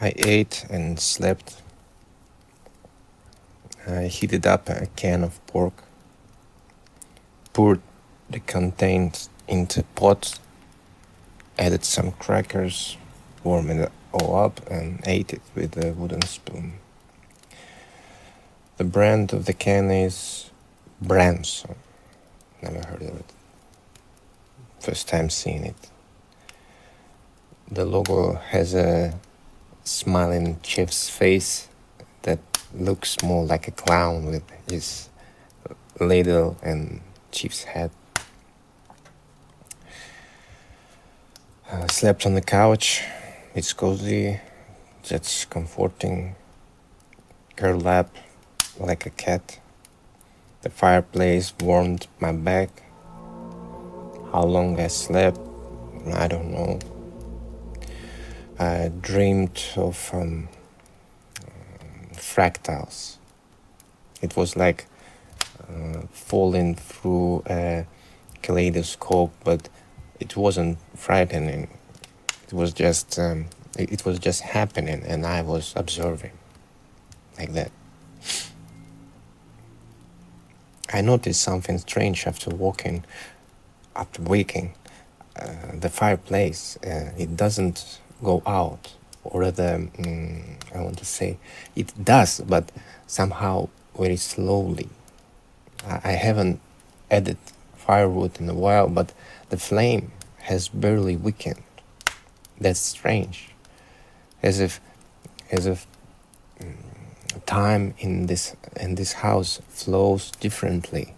I ate and slept. I heated up a can of pork, poured the contents into a pot, added some crackers, warmed it all up, and ate it with a wooden spoon. The brand of the can is Branson. Never heard of it. First time seeing it. The logo has a smiling chef's face that looks more like a clown with his ladle and chief's hat. I slept on the couch. It's cozy, it's comforting. Curled up like a cat. The fireplace warmed my back. How long I slept, I don't know. I dreamed of fractals. It was like falling through a kaleidoscope, but it wasn't frightening. It was just happening, and I was observing like that. I noticed something strange after waking. The fireplace, it doesn't go out, or rather, I want to say it does, but somehow very slowly. I haven't added firewood in a while, but the flame has barely weakened. That's strange, as if time in this house flows differently.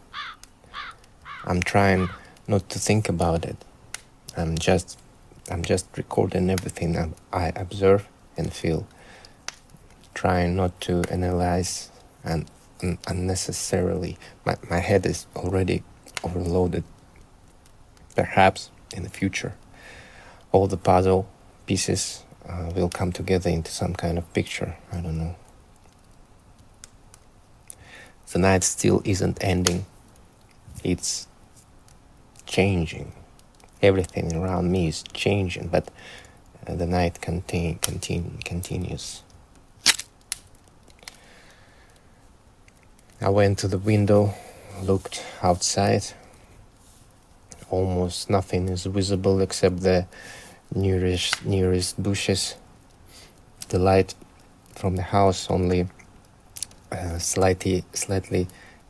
I'm trying not to think about it. I'm just recording everything I observe and feel, trying not to analyze and unnecessarily. My head is already overloaded. Perhaps in the future, all the puzzle pieces will come together into some kind of picture. I don't know. The night still isn't ending. It's changing. Everything around me is changing, but the night continues. I went to the window, looked outside. Almost nothing is visible except the nearest bushes. The light from the house only slightly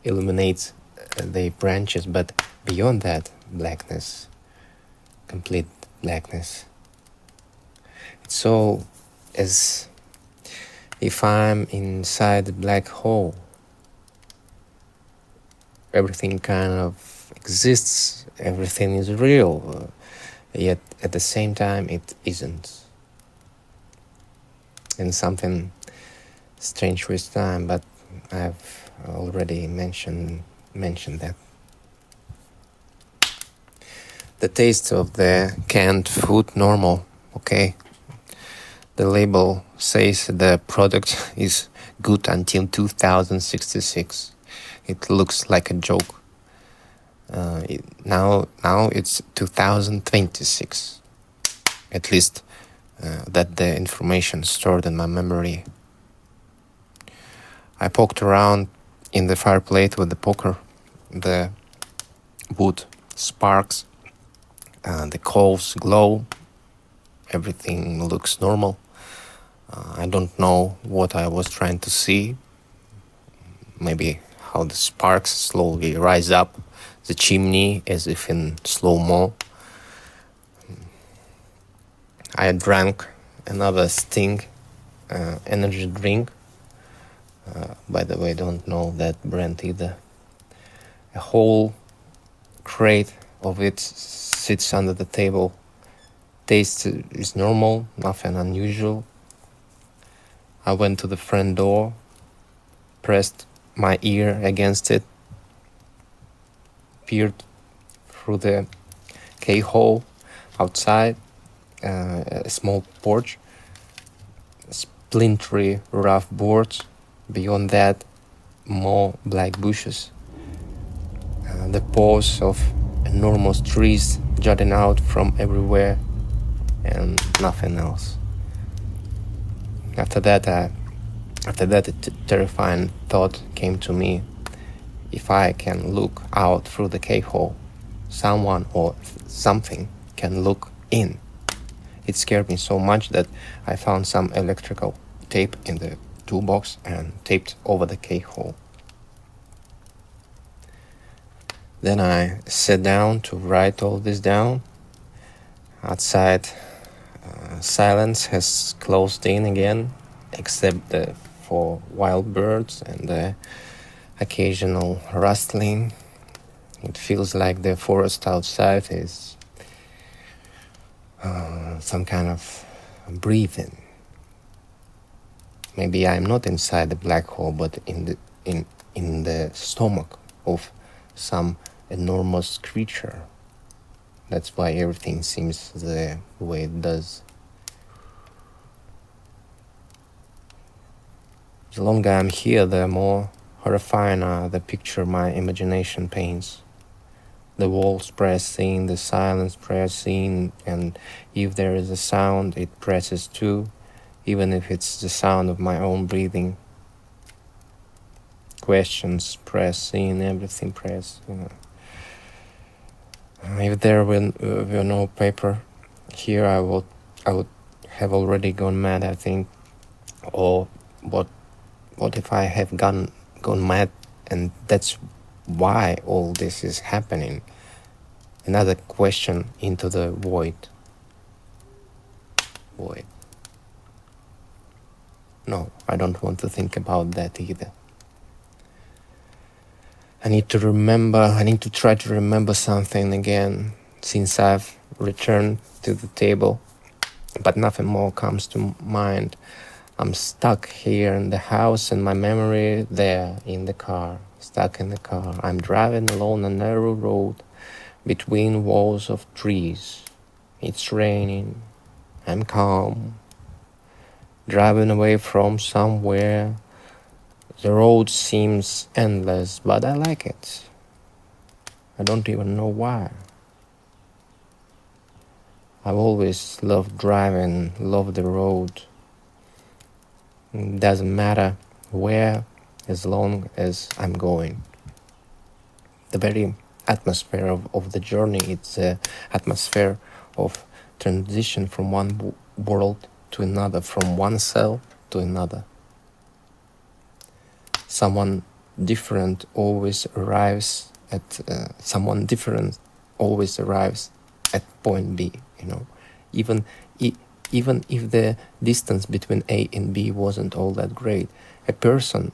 illuminates the branches, but beyond that, blackness, complete blackness. It's all as if I'm inside a black hole. Everything kind of exists, everything is real, yet at the same time it isn't. And something strange with time, but I've already mentioned that. The taste of the canned food, normal, okay. The label says the product is good until 2066. It looks like a joke. Now it's 2026. At least that the information stored in my memory. I poked around in the fireplace with the poker. The wood sparks, the coals glow. Everything looks normal. I don't know what I was trying to see. Maybe how the sparks slowly rise up the chimney as if in slow-mo. I drank another Sting energy drink. By the way, don't know that brand either. A whole crate of it sits under the table. Taste is normal, nothing unusual. I went to the front door, pressed my ear against it, peered through the keyhole outside, a small porch, splintery rough boards. Beyond that, more black bushes. The paws of enormous trees jutting out from everywhere, and nothing else. After that, a terrifying thought came to me. If I can look out through the keyhole, someone or something can look in. It scared me so much that I found some electrical tape in the toolbox and taped over the keyhole. Then I sat down to write all this down. Outside, silence has closed in again, except for wild birds and the occasional rustling. It feels like the forest outside is some kind of breathing. Maybe I'm not inside the black hole, but in the stomach of some enormous creature. That's why everything seems the way it does. The longer I'm here, the more horrifying are the picture my imagination paints. The walls press in, the silence press in, and if there is a sound, it presses too, even if it's the sound of my own breathing. Questions press in, everything press. If there were no paper here, I would have already gone mad, I think. Or what if I have gone mad, and that's why all this is happening? Another question into the void. No, I don't want to think about that either. I need to try to remember something again, since I've returned to the table, but nothing more comes to mind. I'm stuck here in the house, and my memory there in the car, stuck in the car. I'm driving along a narrow road between walls of trees. It's raining. I'm calm. Driving away from somewhere. The road seems endless, but I like it. I don't even know why. I've always loved driving, loved the road. It doesn't matter where, as long as I'm going. The very atmosphere of the journey, it's an atmosphere of transition from one world to another, from one cell to another. Someone different always arrives at point B, even if the distance between A and B wasn't all that great. A person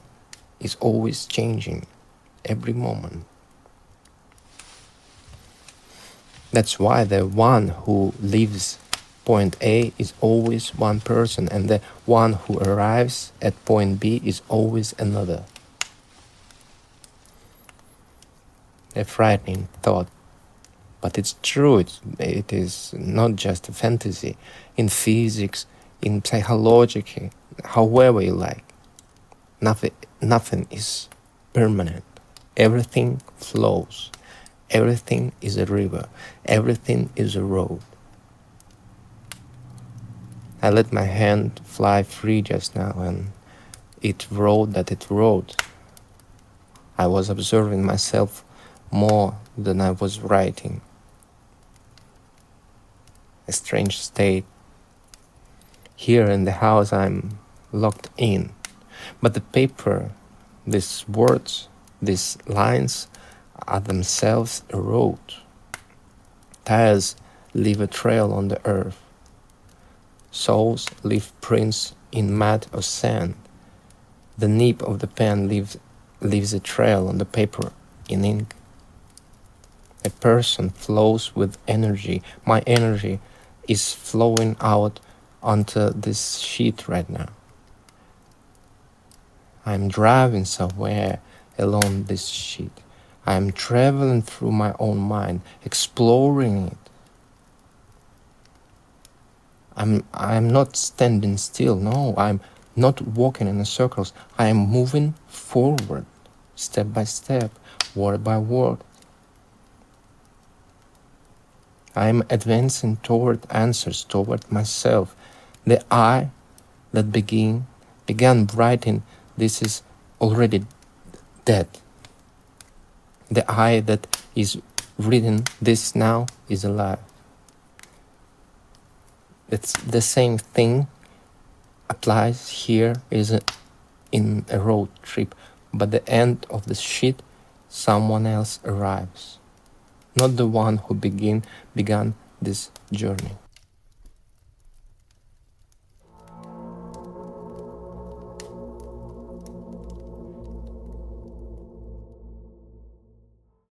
is always changing every moment. That's why the one who leaves point A is always one person, and the one who arrives at point B is always another. A frightening thought, but it's true. It is not just a fantasy. In physics, in psychology, however you like, nothing is permanent. Everything flows. Everything is a river. Everything is a road. I let my hand fly free just now, and it wrote that it wrote. I was observing myself more than I was writing. A strange state. Here in the house I'm locked in, but the paper, these words, these lines are themselves a road. Tires leave a trail on the earth. Souls leave prints in mud or sand. The nib of the pen leaves a trail on the paper in ink. A person flows with energy. My energy is flowing out onto this sheet right now. I'm driving somewhere along this sheet. I'm traveling through my own mind, exploring it. I'm not standing still. No, I'm not walking in circles. I am moving forward, step by step, word by word. I am advancing toward answers, toward myself. The I that began writing this is already dead. The I that is reading this now is alive. It's the same thing applies here is in a road trip, but the end of the shit, someone else arrives, not the one who began this journey.